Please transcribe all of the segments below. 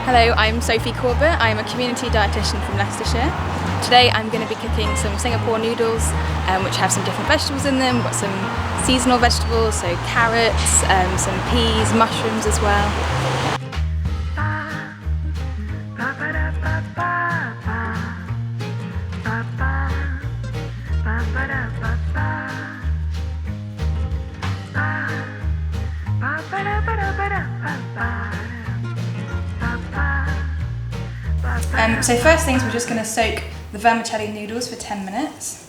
Hello, I'm Sophie Corbett. I'm a community dietitian from Leicestershire. Today I'm going to be cooking some Singapore noodles, which have some different vegetables in them. We've got some seasonal vegetables, so carrots, some peas, mushrooms as well. So first things, we're just going to soak the vermicelli noodles for 10 minutes.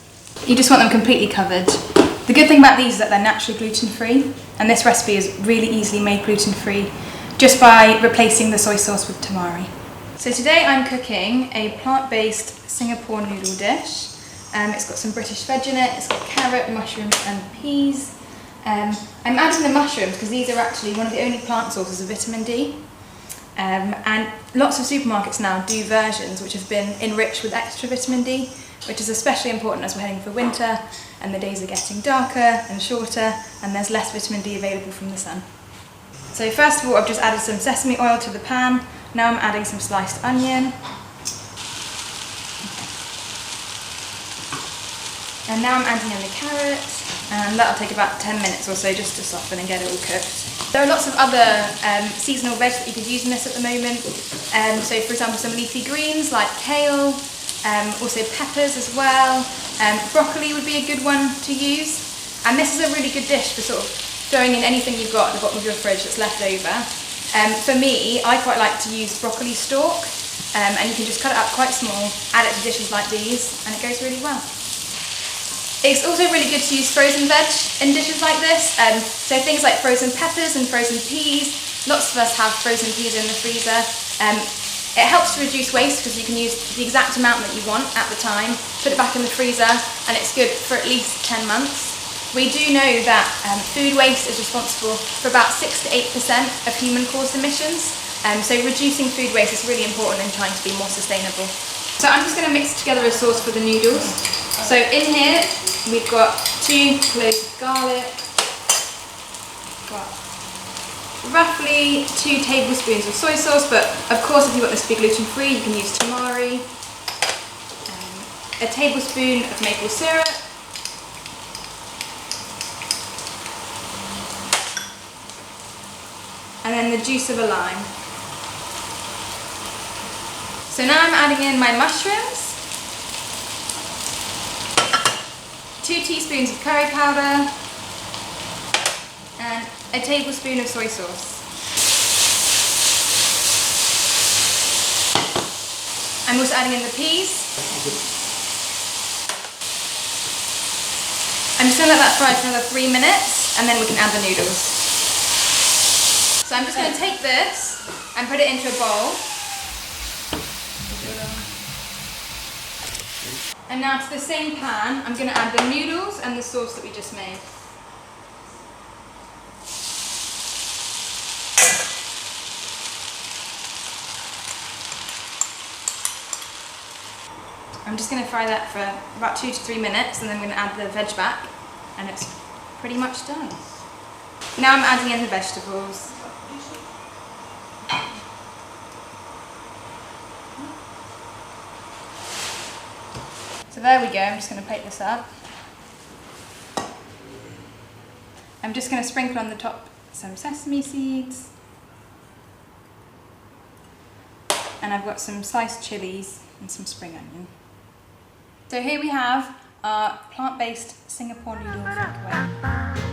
You just want them completely covered. The good thing about these is that they're naturally gluten-free, and this recipe is really easily made gluten-free just by replacing the soy sauce with tamari. So today I'm cooking a plant-based Singapore noodle dish. It's got some British veg in it, it's got carrot, mushrooms and peas. I'm adding the mushrooms because these are actually one of the only plant sources of vitamin D. And lots of supermarkets now do versions which have been enriched with extra vitamin D, which is especially important as we're heading for winter and the days are getting darker and shorter and there's less vitamin D available from the sun. So first of all, I've just added some sesame oil to the pan. Now I'm adding some sliced onion. And now I'm adding in the carrot, and that'll take about 10 minutes or so just to soften and get it all cooked. There are lots of other seasonal veg that you could use in this at the moment. So for example, some leafy greens like kale, also peppers as well. Broccoli would be a good one to use. And this is a really good dish for sort of throwing in anything you've got at the bottom of your fridge that's left over. For me, I quite like to use broccoli stalk, and you can just cut it up quite small, add it to dishes like these, and it goes really well. It's also really good to use frozen veg in dishes like this, so things like frozen peppers and frozen peas. Lots of us have frozen peas in the freezer. It helps to reduce waste because you can use the exact amount that you want at the time, put it back in the freezer, and it's good for at least 10 months. We do know that food waste is responsible for about 6 to 8% of human-caused emissions, so reducing food waste is really important in trying to be more sustainable. So I'm just going to mix together a sauce for the noodles. So in here we've got 2 cloves of garlic, got roughly 2 tablespoons of soy sauce, but of course if you want this to be gluten-free you can use tamari, a tablespoon of maple syrup, and then the juice of a lime. So now I'm adding in my mushrooms, 2 teaspoons of curry powder, and a tablespoon of soy sauce. I'm also adding in the peas. I'm just going to let that fry for another 3 minutes and then we can add the noodles. So I'm just going to take this and put it into a bowl. And now to the same pan, I'm going to add the noodles and the sauce that we just made. I'm just going to fry that for about 2 to 3 minutes and then I'm going to add the veg back and it's pretty much done. Now I'm adding in the vegetables. So there we go, I'm just going to plate this up. I'm just going to sprinkle on the top some sesame seeds. And I've got some sliced chilies and some spring onion. So here we have our plant-based Singapore noodle takeaway.